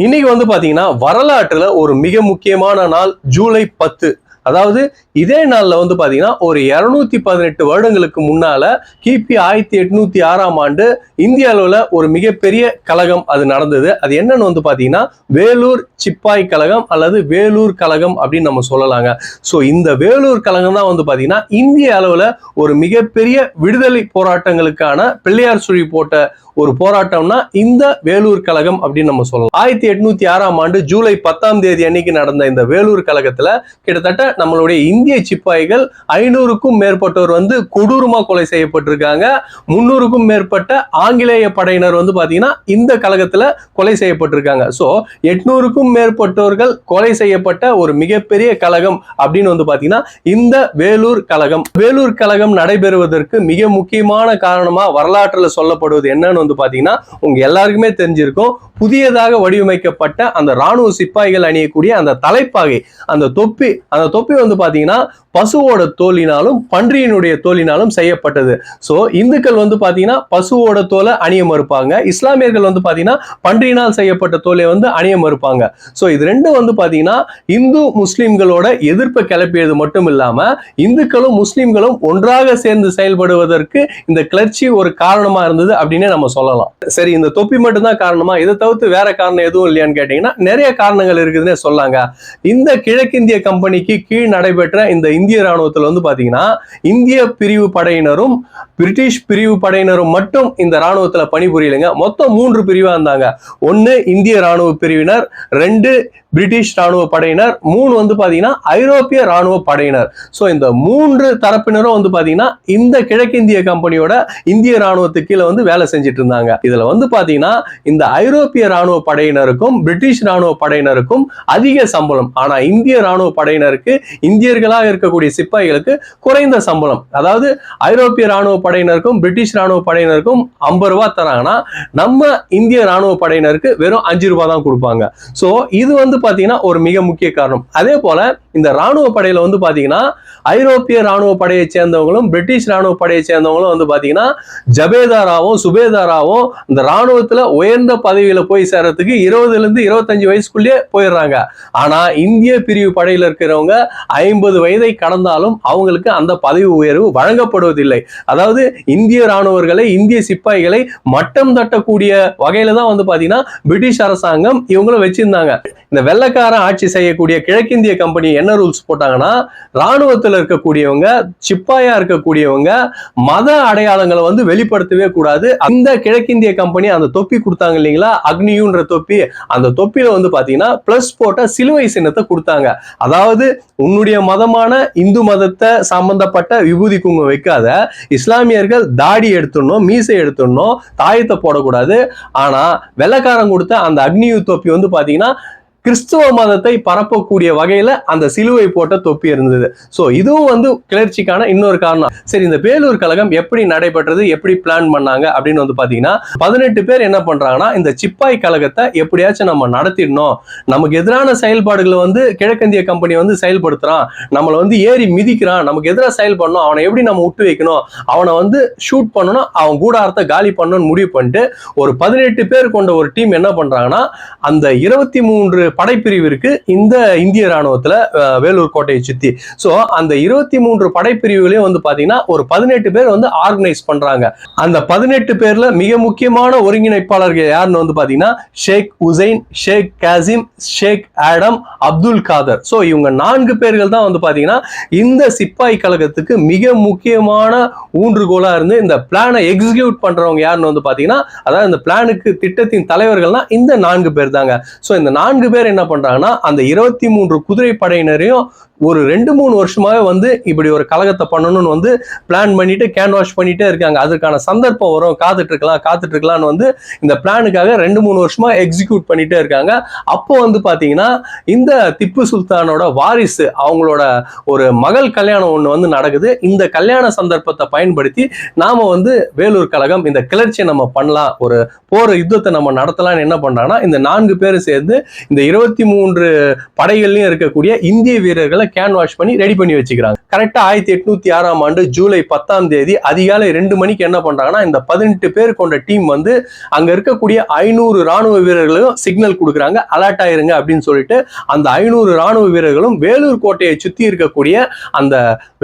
இன்னைக்கு வந்து பாத்தீங்கன்னா வரலாற்றுல ஒரு மிக முக்கியமான நாள் ஜூலை 10. அதாவது இதே நாள்ல வந்து பாத்தீங்கன்னா ஒரு 218 வருடங்களுக்கு முன்னால கிபி 1806 இந்திய அளவுல ஒரு மிகப்பெரிய கழகம் அது நடந்தது. அது என்னன்னு வந்து பாத்தீங்கன்னா வேலூர் சிப்பாய் கழகம் அல்லது வேலூர் கழகம் அப்படின்னு நம்ம சொல்லலாங்க. ஸோ இந்த வேலூர் கழகம் தான் வந்து பாத்தீங்கன்னா இந்திய அளவுல ஒரு மிகப்பெரிய விடுதலை போராட்டங்களுக்கான பிள்ளையார் சுழி போட்ட ஒரு போராட்டம்னா இந்த வேலூர் கழகம் அப்படின்னு நம்ம சொல்லலாம். 1806 ஜூலை 10 அன்னைக்கு நடந்த இந்த வேலூர் கழகத்துல கிட்டத்தட்ட நம்மளுடைய இந்திய சிப்பாய்கள் 500க்கும் மேற்பட்டோர் வந்து கொடூரமா கொலை செய்யப்பட்டிருக்காங்க. 300க்கும் மேற்பட்ட ஆங்கிலேய படையினர் வந்து பாத்தீங்கன்னா இந்த கழகத்துல கொலை செய்யப்பட்டிருக்காங்க. சோ 800க்கும் மேற்பட்டோர்கள் கொலை செய்யப்பட்ட ஒரு மிகப்பெரிய கழகம் அப்படின்னு வந்து பாத்தீங்கன்னா இந்த வேலூர் கழகம். வேலூர் கழகம் நடைபெறுவதற்கு மிக முக்கியமான காரணமா வரலாற்றுல சொல்லப்படுவது என்னன்னு வந்து பாத்தீங்கன்னா உங்க எல்லாருக்குமே தெரிஞ்சிருக்கும். புதியதாக வடிவமைக்கப்பட்ட அந்த ராணுவ சிப்பாய்கள் அணியக்கூடிய அந்த தலைப்பாகை, அந்த தொப்பி வந்து பாத்தீங்கன்னா பசுவோட தோலினாலும் பன்றியினுடைய தோலினாலும் செய்யப்பட்டது. சோ இந்துக்கள் வந்து பாத்தீங்கன்னா பசுவோட தோலை அணிய மறுப்பாங்க, இஸ்லாமியர்கள் வந்து பாத்தீங்கன்னா பன்றியினால் செய்யப்பட்ட தோலை வந்து அணிய மறுப்பாங்க. சோ இது ரெண்டும் வந்து பாத்தீங்கன்னா இந்து முஸ்லிம்களோட எதிர்ப்பை கிளப்பியது மட்டும் இல்லாம இந்துக்களும் முஸ்லிம்களும் ஒன்றாக சேர்ந்து செயல்படுவதற்கு இந்த கிளர்ச்சி ஒரு காரணமா இருந்தது அப்படின்னு நம்ம சொல்லலாம். சரி, இந்த தொப்பி மட்டும்தான் காரணமா, இதை தவிர்த்து வேற காரணம் எதுவும் இல்லையான்னு கேட்டீங்கன்னா நிறைய காரணங்கள் இருக்குதுன்னு சொல்லாங்க. இந்த கிழக்கிந்திய கம்பெனிக்கு கீழ் நடைபெற்ற இந்த இந்திய ராணுவத்தில் வந்து பாத்தீங்கன்னா இந்திய பிரிவு படையினரும் பிரிட்டிஷ் பிரிவு படையினரும் மட்டும் இந்த ராணுவத்தில் பணிபுரியலைங்க. மொத்தம் 3 பிரிவா இருந்தாங்க. 1 இந்திய ராணுவ பிரிவினர், 2 பிரிட்டிஷ் ராணுவ படையினர், 3 வந்து பாத்தீங்கன்னா ஐரோப்பிய ராணுவ படையினர். சோ இந்த 3 தரப்பினரும் வந்து பாத்தீங்கன்னா இந்த கிழக்கிந்திய கம்பெனியோட இந்திய ராணுவத்துக்கு கீழே வந்து வேலை செஞ்சுட்டு இருந்தாங்க. இதுல வந்து பாத்தீங்கன்னா இந்த ஐரோப்பிய ராணுவ படையினருக்கும் பிரிட்டிஷ் ராணுவ படையினருக்கும் அதிக சம்பளம். ஆனா இந்திய ராணுவ படையினருக்கு, இந்தியர்களாக இருக்கக்கூடிய சிப்பாய்களுக்கு குறைந்த சம்பளம். அதாவது ஐரோப்பிய ராணுவ படையினருக்கும் பிரிட்டிஷ் ராணுவ படையினருக்கும் 50 ரூபாய் தராங்கன்னா நம்ம இந்திய ராணுவ படையினருக்கு வெறும் 5 ரூபாய் தான் கொடுப்பாங்க. சோ இது வந்து பாத்தீங்கன்னா ஒரு மிக முக்கிய காரணம். அதே போல இந்த ராணுவ படையில வந்து பாத்தீங்கன்னா ஐரோப்பிய ராணுவ படையை சேர்ந்தவங்களும் பிரிட்டிஷ் ராணுவ படையை சேர்ந்தவங்களும் வந்து பாத்தீங்கன்னா ஜபேதாராவும் சுபேதாராவும் இந்த ராணுவத்துல உயர்ந்த பதவியில போய் சேர்றதுக்கு 20 இருந்து 25 வயசுக்குள்ளேயே போயிடுறாங்க. ஆனா இந்திய பிரிவு படையில இருக்கிறவங்க 50 வயதை கடந்தாலும் அவங்களுக்கு அந்த பதவி உயர்வு வழங்கப்படுவதில்லை. அதாவது இந்திய ராணுவர்களை, இந்திய சிப்பாய்களை மட்டம் தட்டக்கூடிய வகையில தான் வந்து பாத்தீங்கன்னா பிரிட்டிஷ் அரசாங்கம் இவங்களும் வச்சிருந்தாங்க. இந்த வெள்ளக்காரன் ஆட்சி செய்யக்கூடிய கிழக்கிந்திய கம்பெனி என்ன ரூல்ஸ் போட்டாங்கன்னா, ராணுவத்தில் இருக்கக்கூடியவங்க, சிப்பாயா இருக்கக்கூடியவங்க மத அடையாளங்களை வந்து வெளிப்படுத்தவே கூடாது. அந்த கிழக்கிந்திய கம்பெனி அந்த தொப்பி கொடுத்தாங்க இல்லைங்களா, அக்னியுன்ற தொப்பி, அந்த தொப்பியில வந்து பாத்தீங்கன்னா பிளஸ் போட்ட சிலுவை சின்னத்தை கொடுத்தாங்க. அதாவது உன்னுடைய மதமான இந்து மதத்தை சம்பந்தப்பட்ட விபூதி குங்குமம் வைக்காத, இஸ்லாமியர்கள் தாடி எடுத்துடணும், மீசை எடுத்துடணும், தாயத்தை போடக்கூடாது. ஆனா வெள்ளக்காரன் கொடுத்த அந்த அக்னியு தொப்பி வந்து பாத்தீங்கன்னா கிறிஸ்துவ மதத்தை பரப்பக்கூடிய வகையில அந்த சிலுவை போட்ட தொப்பி இருந்தது. சோ இதுவும் வந்து கிளர்ச்சிக்கான இன்னொரு காரணம். சரி, இந்த வேலூர் கழகம் எப்படி நடைபெற்றது, எப்படி பிளான் பண்ணாங்க அப்படின்னு வந்து பாத்தீங்கன்னா 18 பேர் என்ன பண்றாங்கன்னா இந்த சிப்பாய் கழகத்தை எப்படியாச்சும் நம்ம நடத்திடணும், நமக்கு எதிரான செயல்பாடுகளை வந்து கிழக்கிந்திய கம்பெனி வந்து செயல்படுத்துறான், நம்மளை வந்து ஏறி மிதிக்கிறான், நமக்கு எதிராக செயல்படணும், அவனை எப்படி நம்ம விட்டு வைக்கணும், அவனை வந்து ஷூட் பண்ணணும், அவன் கூடாரத்தை காலி பண்ணணும்னு முடிவு பண்ணிட்டு ஒரு 18 பேர் கொண்ட ஒரு டீம் என்ன பண்றாங்கன்னா அந்த 23 படைப்பிரிவு இருக்கு இந்த இந்திய ராணுவத்துல வேலூர் கோட்டையை சுத்தி. சோ அந்த 23 படைப்பிரிவுகளையும் வந்து பாத்தீங்கன்னா ஒரு 18 பேர் வந்து ஆர்கனைஸ் பண்றாங்க. அந்த 18 பேர்ல மிக முக்கியமான ஒருங்கிணைப்பாளர்கள் யாருன்னு வந்து பாத்தீங்கன்னா ஷேக் உசைன், ஷேக் காசிம், ஷேக் ஆடம், அப்துல் காதர். சோ இவங்க 4 பேர்கள் தான் வந்து பாத்தீங்கன்னா இந்த சிப்பாய் கழகத்துக்கு மிக முக்கியமான ஊன்றுகோலா இருந்து இந்த பிளானை எக்ஸிக்யூட் பண்றவங்க யாருன்னு வந்து பாத்தீங்கன்னா, அதாவது இந்த பிளானுக்கு திட்டத்தின் தலைவர்கள்னா இந்த 4 பேர் தாங்க. சோ இந்த 4 பேர் என்ன பண்றாங்கன்னா அந்த 23 குதிரை படையினரையும் ஒரு 2-3 வருஷமாவே வந்து இப்படி ஒரு கழகத்தை பண்ணணும்னு வந்து பிளான் பண்ணிட்டு கேன்வாஷ் பண்ணிட்டே இருக்காங்க. அதற்கான சந்தர்ப்பம் வரும், காத்துட்டு இருக்கலாம்னு வந்து இந்த பிளானுக்காக 2-3 வருஷமா எக்ஸிக்யூட் பண்ணிட்டே இருக்காங்க. அப்போ வந்து பாத்தீங்கன்னா இந்த திப்பு சுல்தானோட வாரிசு அவங்களோட ஒரு மகள் கல்யாணம் ஒண்ணு வந்து நடக்குது. இந்த கல்யாண சந்தர்ப்பத்தை பயன்படுத்தி நாம வந்து வேலூர் கழகம் இந்த கிளர்ச்சியை நம்ம பண்ணலாம், ஒரு போர் யுத்தத்தை நம்ம நடத்தலாம்னு என்ன பண்றாங்கன்னா இந்த 4 பேரும் சேர்ந்து இந்த 23 படைகள்லயும் இருக்கக்கூடிய இந்திய வீரர்களை கேன் வாஷ் பண்ணி ரெடி பண்ணி வச்சுக்கிறாங்க. கரெக்டா 1806 ஜூலை 10 அதிகாலை 2 மணிக்கு என்ன பண்றாங்கன்னா, இந்த 18 பேர் கொண்ட டீம் வந்து அங்க இருக்கக்கூடிய 500 ராணுவ வீரர்களும் சிக்னல் கொடுக்குறாங்க, அலர்ட் ஆயிருங்க அப்படின்னு சொல்லிட்டு. அந்த 500 ராணுவ வீரர்களும் வேலூர் கோட்டையை சுத்தி இருக்கக்கூடிய அந்த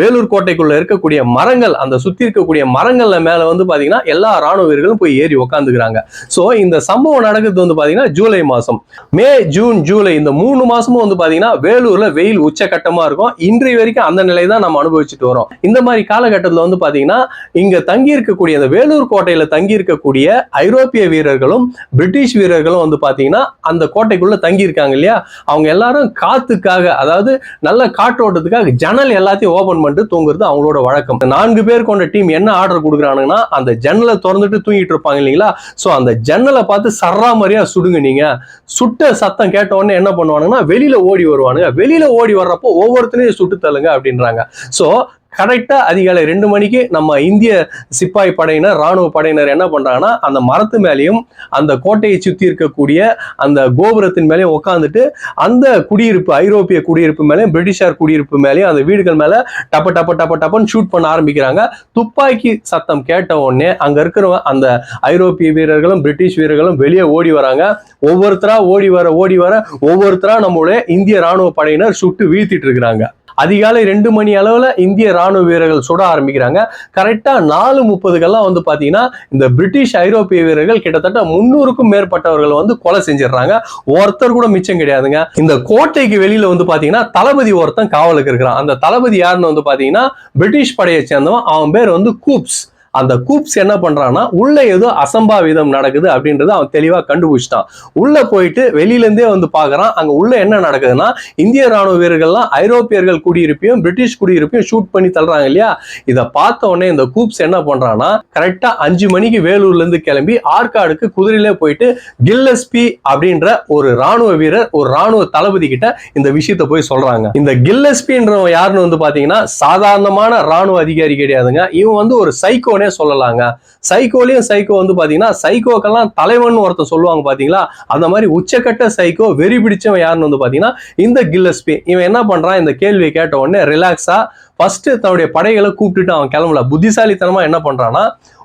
வேலூர் கோட்டைக்குள்ள இருக்கக்கூடிய மரங்கள், அந்த சுத்தி இருக்கக்கூடிய மரங்கள்ல மேல வந்து பாத்தீங்கன்னா எல்லா ராணுவ வீரர்களும் போய் ஏறி உட்காந்துக்கிறாங்க. சோ இந்த சம்பவம் நடக்குது வந்து பாத்தீங்கன்னா ஜூலை மாசம். மே, ஜூன், ஜூலை இந்த 3 மாசமும் வந்து பாத்தீங்கன்னா வேலூர்ல வெயில் உச்சகட்டமா இருக்கும். இன்றைய வரைக்கும் அந்த நிலை தான் நம்ம அனுபவிச்சுட்டு வரோம். இந்த மாதிரி காலகட்டத்தில் வந்து பாத்தீங்கன்னா இங்க தங்கி இருக்கக்கூடிய அந்த வேலூர் கோட்டையில தங்கி இருக்கக்கூடிய ஐரோப்பிய வீரர்களும் பிரிட்டிஷ் வீரர்களும் வந்து பாத்தீங்கன்னா அந்த கோட்டைக்குள்ள தங்கி இருக்காங்க இல்லையா, அவங்க எல்லாரும் காத்துக்காக, அதாவது நல்ல காற்றோட்டத்துக்காக ஜன்னல் எல்லாத்தையும் ஓபன் பண்ணிட்டு தூங்குறது அவங்களோட வழக்கம். 4 பேர் கொண்ட டீம் என்ன ஆர்டர் கொடுக்குறானுங்கன்னா, அந்த ஜன்னலை திறந்துட்டு தூங்கிட்டு இருப்பாங்க இல்லைங்களா, சோ அந்த ஜன்னலை பார்த்து சர்றா மாதிரியா சுடுங்க. நீங்க சுட்ட சத்தம் கேட்ட உடனே என்ன பண்ணுவானுங்கன்னா வெளியில ஓடி வருவானுங்க. வெளியில ஓடி வர்றப்போ ஒவ்வொருத்தரையும் சுட்டு தள்ளுங்க அப்படின்றாங்க. சோ கரெக்டா அதிகாலை 2 மணிக்கு நம்ம இந்திய சிப்பாய் படையினர், ராணுவ படையினர் என்ன பண்றாங்கன்னா, அந்த மரத்து மேலேயும் அந்த கோட்டையை சுத்தி இருக்கக்கூடிய அந்த கோபுரத்தின் மேலேயும் உட்காந்துட்டு அந்த குடியிருப்பு, ஐரோப்பிய குடியிருப்பு மேலேயும் பிரிட்டிஷார் குடியிருப்பு மேலேயும் அந்த வீடுகள் மேல டப்ப டப்ப டப்ப டப்பன்னு ஷூட் பண்ண ஆரம்பிக்கிறாங்க. துப்பாக்கி சத்தம் கேட்ட உடனே அங்க இருக்கிற அந்த ஐரோப்பிய வீரர்களும் பிரிட்டிஷ் வீரர்களும் வெளியே ஓடி வராங்க. ஒவ்வொருத்தரா ஓடி வர ஒவ்வொருத்தரா நம்மளுடைய இந்திய ராணுவ படையினர் சுட்டு வீழ்த்திட்டு இருக்கிறாங்க. அதிகாலை 2 மணி அளவுல இந்திய ராணுவ வீரர்கள் சுட ஆரம்பிக்கிறாங்க. கரெக்டா 4:30 வந்து பாத்தீங்கன்னா இந்த பிரிட்டிஷ் ஐரோப்பிய வீரர்கள் கிட்டத்தட்ட 300க்கும் மேற்பட்டவர்கள் வந்து கொலை செஞ்சிடறாங்க. ஒருத்தர் கூட மிச்சம் கிடையாதுங்க. இந்த கோட்டைக்கு வெளியில வந்து பாத்தீங்கன்னா தளபதி ஒருத்தன் காவலுக்கு இருக்கிறான். அந்த தளபதி யாருன்னு வந்து பாத்தீங்கன்னா பிரிட்டிஷ் படையை சேர்ந்தவன். அவன் பேர் வந்து கூப்ஸ். அந்த கூப்ஸ் என்ன பண்றான்னா, உள்ள ஏதோ அசம்பாவிதம் நடக்குது அப்படின்றத அவன் தெளிவா கண்டுபிடிச்சிட்டான். உள்ள போயிட்டு வெளியில இருந்தே வந்து பாக்குறான். அங்க உள்ள என்ன நடக்குதுன்னா, இந்திய ராணுவ வீரர்கள்லாம் ஐரோப்பியர்கள் குடியிருப்பையும் பிரிட்டிஷ் குடியிருப்பையும் ஷூட் பண்ணி தள்ளுறாங்க இல்லையா. இதை பார்த்த உடனே இந்த கூப்ஸ் என்ன பண்றான்னா, கரெக்டா 5 மணிக்கு வேலூர்ல இருந்து கிளம்பி ஆற்காடுக்கு குதிரையிலே போயிட்டு கில்லஸ்பி அப்படின்ற ஒரு ராணுவ வீரர், ஒரு ராணுவ தளபதி கிட்ட இந்த விஷயத்தை போய் சொல்றாங்க. இந்த கில்லஸ்பின்றவன் யாருன்னு வந்து பாத்தீங்கன்னா சாதாரணமான ராணுவ அதிகாரி கிடையாதுங்க. இவன் வந்து ஒரு சைக்கோ சொல்லலாங்க. சைக்கோலயும் சைக்கோ வந்து பாத்தீங்கன்னா, சைக்கோக்கெல்லாம் தலைவன் ஒருத்தர் சொல்லுவாங்க பாத்தீங்களா, அந்த மாதிரி உச்சக்கட்ட சைக்கோ, வெறி பிடிச்சவன் யாருன்னு வந்து பாத்தீங்கன்னா இந்த கில்லஸ்பி. இவன் என்ன பண்றான், இந்த கேள்வியை கேட்ட உடனே ரிலாக்ஸா ஃபர்ஸ்ட் தன்னுடைய படைகளை கூப்பிட்டுட்டு அவன் கிளம்பல. புத்திசாலித்தனமா என்ன பண்றான்னா,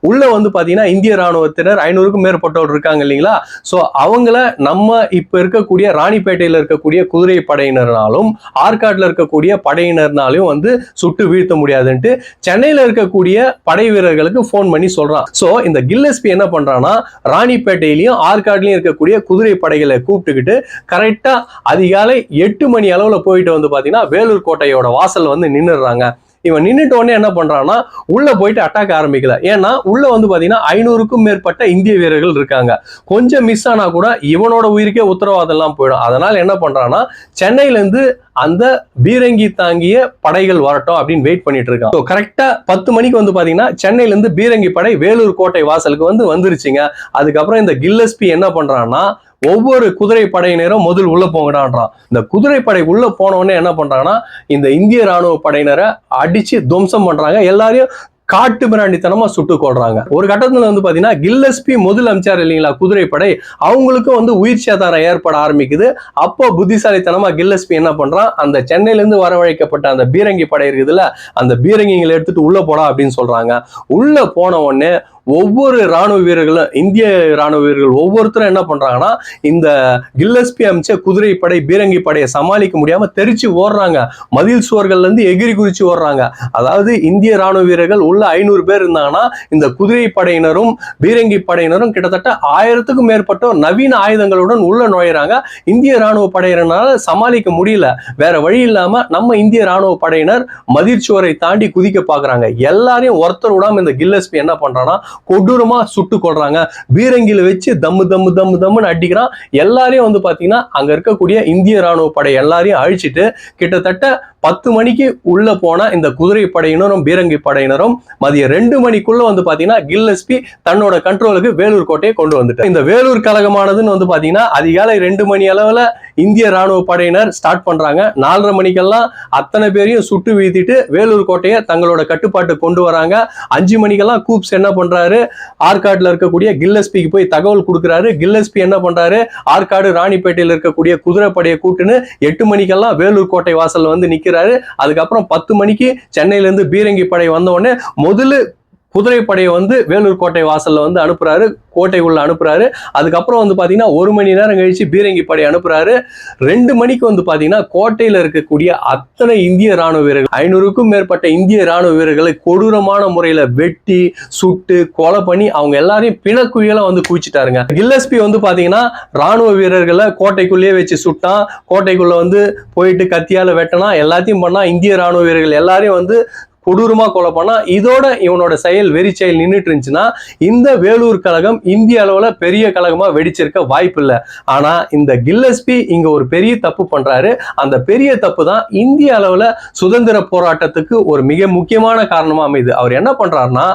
உள்ள வந்து பாத்தீங்கன்னா இந்திய ராணுவத்தினர் 500க்கும் மேற்பட்டவர் இருக்காங்க இல்லைங்களா, சோ அவங்கள நம்ம இப்ப இருக்கக்கூடிய ராணிப்பேட்டையில இருக்கக்கூடிய குதிரை படையினர்னாலும் ஆற்காட்டுல இருக்கக்கூடிய படையினர்னாலையும் வந்து சுட்டு வீழ்த்த முடியாதுன்ட்டு சென்னையில இருக்கக்கூடிய படை வீரர்களுக்கு போன் பண்ணி சொல்றான். சோ இந்த கில்லஸ்பி என்ன பண்றான்னா, ராணிப்பேட்டையிலயும் ஆற்காட்லயும் இருக்கக்கூடிய குதிரை படைகளை கூப்பிட்டுக்கிட்டு கரெக்டா அதிகாலை 8 மணி அளவுல போயிட்டு வந்து பாத்தீங்கன்னா வேலூர் கோட்டையோட வாசல் வந்து நின்னுறாங்க. இவன் நின்னுட்ட உடனே என்ன பண்றான்னா, உள்ள போயிட்டு அட்டாக் ஆரம்பிக்கல. ஏன்னா உள்ள வந்து பாத்தீங்கன்னா 500க்கும் மேற்பட்ட இந்திய வீரர்கள் இருக்காங்க. கொஞ்சம் மிஸ் ஆனா கூட இவனோட உயிருக்கே உத்தரவாதம் எல்லாம் போயிடும். அதனால என்ன பண்றான்னா, சென்னையில இருந்து அந்த பீரங்கி தாங்கிய படைகள் வரட்டும் அப்படின்னு வெயிட் பண்ணிட்டு இருக்கான். கரெக்டா 10 மணிக்கு வந்து பாத்தீங்கன்னா சென்னையில இருந்து பீரங்கி படை வேலூர் கோட்டை வாசலுக்கு வந்து வந்துருச்சுங்க. அதுக்கப்புறம் இந்த கில்லஸ்பி என்ன பண்றான்னா, ஒவ்வொரு குதிரை படையினரும் முதல் உள்ள போங்கடான்றான். இந்த குதிரை படை உள்ள போன உடனே என்ன பண்றாங்கன்னா, இந்த இந்திய ராணுவ படையினரை அடிச்சு துவம்சம் பண்றாங்க. எல்லாரையும் காட்டு மிராண்டித்தனமா சுட்டு கொள்றாங்க. ஒரு கட்டத்துல வந்து பாத்தீங்கன்னா கில்லஸ்பி முதல் அமைச்சார் இல்லைங்களா குதிரைப்படை, அவங்களுக்கும் வந்து உயிர் சேதாரம் ஏற்பட ஆரம்பிக்குது. அப்போ புத்திசாலித்தனமா கில்லஸ்பி என்ன பண்றான், அந்த சென்னையில இருந்து வரவழைக்கப்பட்ட அந்த பீரங்கி படை இருக்குதுல்ல, அந்த பீரங்கிகளை எடுத்துட்டு உள்ள போடா அப்படின்னு சொல்றாங்க. உள்ள போன உடனே ஒவ்வொரு ராணுவ வீரர்களும், இந்திய ராணுவ வீரர்கள் ஒவ்வொருத்தரும் என்ன பண்றாங்கன்னா, இந்த கில்லஸ்பி அமைச்ச குதிரை படை பீரங்கி படையை சமாளிக்க முடியாம தெரிச்சு ஓடுறாங்க. மதில் சுவர்கள்ல இருந்து எகிரி குதிச்சு ஓடுறாங்க. அதாவது இந்திய ராணுவ வீரர்கள் உள்ள 500 பேர் இருந்தாங்கன்னா, இந்த குதிரை படையினரும் பீரங்கி படையினரும் கிட்டத்தட்ட 1000க்கும் மேற்பட்ட நவீன ஆயுதங்களுடன் உள்ள நுழையிறாங்க. இந்திய ராணுவ படையினரால சமாளிக்க முடியல. வேற வழி இல்லாம நம்ம இந்திய ராணுவ படையினர் மதில் சுவரை தாண்டி குதிக்க பாக்குறாங்க. எல்லாரையும் ஒருத்தர் விடாம இந்த கில்லஸ்பி என்ன பண்றான்னா, கொடூரமா சுட்டு கொள்றாங்க. பீரங்கில வச்சு தம்மு தம்மு தம்மு தம்முன்னு அடிக்கிறான். எல்லாரையும் வந்து பாத்தீங்கன்னா அங்க இருக்கக்கூடிய இந்திய ராணுவ படை எல்லாரையும் அழிச்சிட்டு கிட்டத்தட்ட 10 மணிக்கு உள்ள போன இந்த குதிரை படையினரும் பீரங்கி படையினரும் மதியம் 2 மணிக்குள்ள வந்து பாத்தீங்கன்னா கில்லஸ்பி தன்னோட கண்ட்ரோலுக்கு வேலூர் கோட்டையை கொண்டு வந்துட்டார். இந்த வேலூர் கழகமானதுன்னு வந்து பாத்தீங்கன்னா அதிகாலை 2 மணி அளவுல இந்திய ராணுவ படையினர் ஸ்டார்ட் பண்றாங்க. 4:30 மணிக்கெல்லாம் அத்தனை பேரையும் சுட்டு வீழ்த்திட்டு வேலூர் கோட்டையை தங்களோட கட்டுப்பாட்டு கொண்டு வராங்க. 5 மணிக்கெல்லாம் கூப்ஸ் என்ன பண்றாரு, ஆற்காடுல இருக்கக்கூடிய கில்லஸ்பிக்கு போய் தகவல் கொடுக்கிறாரு. கில்லஸ்பி என்ன பண்றாரு, ஆற்காடு ராணிப்பேட்டையில் இருக்கக்கூடிய குதிரைப்படையை கூட்டுன்னு 8 மணிக்கெல்லாம் வேலூர் கோட்டை வாசல்ல வந்து நிக்கிறாரு. அதுக்கப்புறம் 10 மணிக்கு சென்னையில இருந்து பீரங்கி படை வந்த உடனே முதல்ல குதிரைப்படையை வந்து வேலூர் கோட்டை வாசல்ல வந்து அனுப்புறாரு, கோட்டைக்குள்ள அனுப்புறாரு. அதுக்கப்புறம் வந்து பாத்தீங்கன்னா 1 மணி நேரம் கழிச்சு பீரங்கி படை அனுப்புறாரு. 2 மணிக்கு வந்து பாத்தீங்கன்னா கோட்டையில இருக்கக்கூடிய அத்தனை இந்திய ராணுவ வீரர்கள் 500க்கும் மேற்பட்ட இந்திய ராணுவ வீரர்களை கொடூரமான முறையில வெட்டி சுட்டு கொலை பண்ணி அவங்க எல்லாரையும் பிணக்குழியெல்லாம் வந்து குவிச்சிட்டாருங்க. கில்லஸ்பி வந்து பாத்தீங்கன்னா ராணுவ வீரர்களை கோட்டைக்குள்ளேயே வச்சு சுட்டான், கோட்டைக்குள்ள வந்து போயிட்டு கத்தியால வெட்டினா, எல்லாத்தையும் பண்ணா. இந்திய ராணுவ வீரர்கள் எல்லாரையும் வந்து கொடூரமா கொலை பண்ணா. இதோட இவனோட செயல் வெறி செயல் நின்றுட்டு இருந்துச்சுன்னா இந்த வேலூர் கழகம் இந்திய அளவுல பெரிய கழகமா வெடிச்சிருக்க வாய்ப்பு இல்லை. ஆனா இந்த கில்லஸ்பி இங்க ஒரு பெரிய தப்பு பண்றாரு. அந்த பெரிய தப்பு தான் இந்திய அளவுல சுதந்திர போராட்டத்துக்கு ஒரு மிக முக்கியமான காரணமா அமையுது. அவர் என்ன பண்றாருன்னா,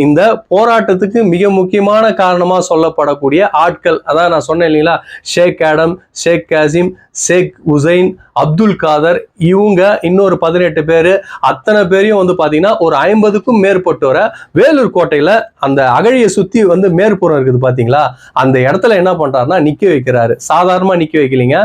இந்த போராட்டத்துக்கு மிக முக்கியமான காரணமா சொல்லப்படக்கூடிய ஆட்கள், அதான் நான் சொன்னேன் இல்லைங்களா, ஷேக் ஆடம், ஷேக் காசிம், ஷேக் உசைன், அப்துல் காதர், இவங்க இன்னொரு 18 பேரு, அத்தனை பேரையும் வந்து பாத்தீங்கன்னா ஒரு 50க்கும் மேற்பட்டோரை வேலூர் கோட்டையில அந்த அகழியை சுத்தி வந்து மேற்புறம் இருக்குது பாத்தீங்களா, அந்த இடத்துல என்ன பண்றாருன்னா நிக்க வைக்கிறாரு. சாதாரணமா நிக்க வைக்கலீங்க,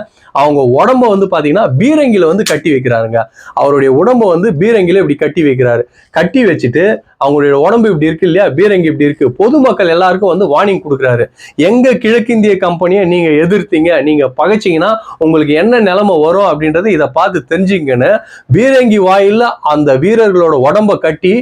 அவங்க உடம்ப வந்து பாத்தீங்கன்னா பீரங்கில வந்து கட்டி வைக்கிறாருங்க. அவருடைய உடம்ப வந்து பீரங்கில இப்படி கட்டி வைக்கிறாரு. கட்டி வச்சுட்டு அவங்களுடைய உடம்பு இப்படி இருக்கு இல்லையா, பீரங்கி இப்படி இருக்கு, பொதுமக்கள் எல்லாருக்கும் வந்து வார்னிங் கொடுக்குறாரு. எங்க கிழக்கிந்திய கம்பெனியை நீங்க எதிர்த்தீங்க, நீங்க பகைச்சீங்கன்னா உங்களுக்கு என்ன நிலைமை வரும் அப்படின்றது இதை பார்த்து தெரிஞ்சுங்கன்னு பீரங்கி வாயில அந்த வீரர்களோட உடம்ப கட்டி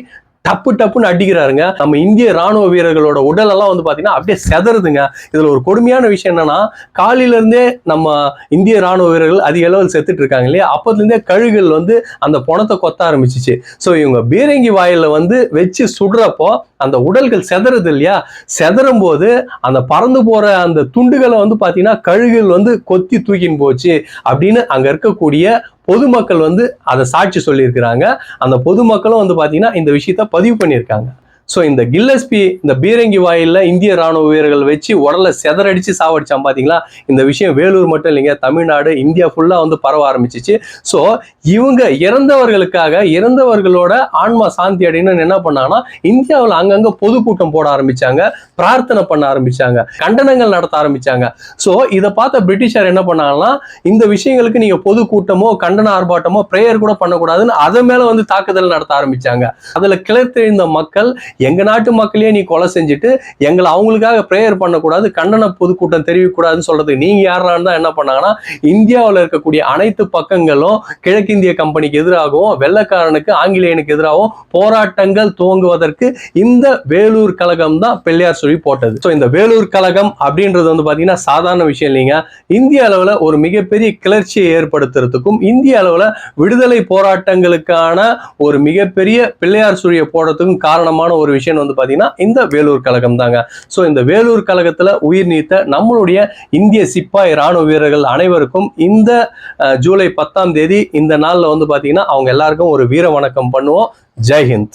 டப்பு டப்புன்னு அடிக்கிறாருங்க. நம்ம இந்திய ராணுவ வீரர்களோட உடல் எல்லாம் வந்து பாத்தீங்கன்னா அப்படியே செதறுதுங்க. இதுல ஒரு கொடுமையான விஷயம் என்னன்னா, காலையில இருந்தே நம்ம இந்திய ராணுவ வீரர்கள் அதிக அளவில் செத்துட்டு இருக்காங்க இல்லையா, அப்பத்துல இருந்தே கழுகுகள் வந்து அந்த பணத்தை கொத்த ஆரம்பிச்சிச்சு. ஸோ இவங்க பீரங்கி வாயில வந்து வச்சு சுடுறப்போ அந்த உடல்கள் செதறுது இல்லையா, செதறும் போது அந்த பறந்து போற அந்த துண்டுகளை வந்து பாத்தீங்கன்னா கழுகுகள் வந்து கொத்தி தூக்கின்னு போச்சு அப்படின்னு அங்க இருக்கக்கூடிய பொதுமக்கள் வந்து அதை சாட்சி சொல்லியிருக்கிறாங்க. அந்த பொதுமக்களும் வந்து பாத்தீங்கன்னா இந்த விஷயத்த பதிவு பண்ணியிருக்காங்க. ஸோ இந்த கில்லஸ்பி இந்த பீரங்கி வாயில இந்திய ராணுவ வீரர்கள் வச்சு உடலை செதறடிச்சு சாவடிச்சான் பாத்தீங்களா. இந்த விஷயம் வேலூர் மட்டும் இல்லைங்க, தமிழ்நாடு இந்தியா ஃபுல்லா வந்து பரவ ஆரம்பிச்சிச்சு. ஸோ இவங்க இறந்தவர்களுக்காக இறந்தவர்களோட ஆன்மா சாந்தி அடையணும்னு என்ன பண்ணாங்கன்னா இந்தியாவில் அங்கங்க பொதுக்கூட்டம் போட ஆரம்பிச்சாங்க, பிரார்த்தனை பண்ண ஆரம்பிச்சாங்க, கண்டனங்கள் நடத்த ஆரம்பிச்சாங்க. ஸோ இதை பார்த்த பிரிட்டிஷார் என்ன பண்ணாங்கன்னா, இந்த விஷயங்களுக்கு நீங்க பொதுக்கூட்டமோ கண்டன ஆர்ப்பாட்டமோ பிரேயர் கூட பண்ணக்கூடாதுன்னு அதை மேல வந்து தாக்குதல் நடத்த ஆரம்பிச்சாங்க. அதுல கிளர்த்தெழுந்த மக்கள், எங்க நாட்டு மக்களையே நீ கொலை செஞ்சுட்டு எங்களை அவங்களுக்காக பிரேயர் பண்ணக்கூடாது, கண்டன பொதுக்கூட்டம் தெரிவிக்கக்கூடாதுன்னு சொல்றது நீங்க யாரான்னு தான் என்ன பண்ணாங்கன்னா, இந்தியாவில் இருக்கக்கூடிய அனைத்து பக்கங்களும் கிழக்கிந்திய கம்பெனிக்கு எதிராகவும் வெள்ளக்காரனுக்கு ஆங்கிலேயனுக்கு எதிராகவும் போராட்டங்கள் துவங்குவதற்கு இந்த வேலூர் கழகம் தான் பிள்ளையார் சொல்லி போட்டது. ஸோ இந்த வேலூர் கழகம் அப்படின்றது வந்து பாத்தீங்கன்னா சாதாரண விஷயம் இல்லைங்க. இந்திய அளவுல ஒரு மிகப்பெரிய கிளர்ச்சியை ஏற்படுத்துறதுக்கும் இந்திய அளவுல விடுதலை போராட்டங்களுக்கான ஒரு மிகப்பெரிய பிள்ளையார் சுழியை போடுறதுக்கும் காரணமான ஒரு விஷயம் வந்து பாத்தீங்கன்னா இந்த வேலூர் கழகம் தாங்க. சோ இந்த வேலூர் கழகத்துல உயிர் நீத்த நம்மளுடைய இந்திய சிப்பாய் ராணுவ வீரர்கள் அனைவருக்கும் இந்த ஜூலை 10ஆம் தேதி இந்த நாள்ல வந்து பாத்தீங்கன்னா அவங்க எல்லாருக்கும் ஒரு வீர வணக்கம் பண்ணுவோம். ஜெய் ஹிந்த்.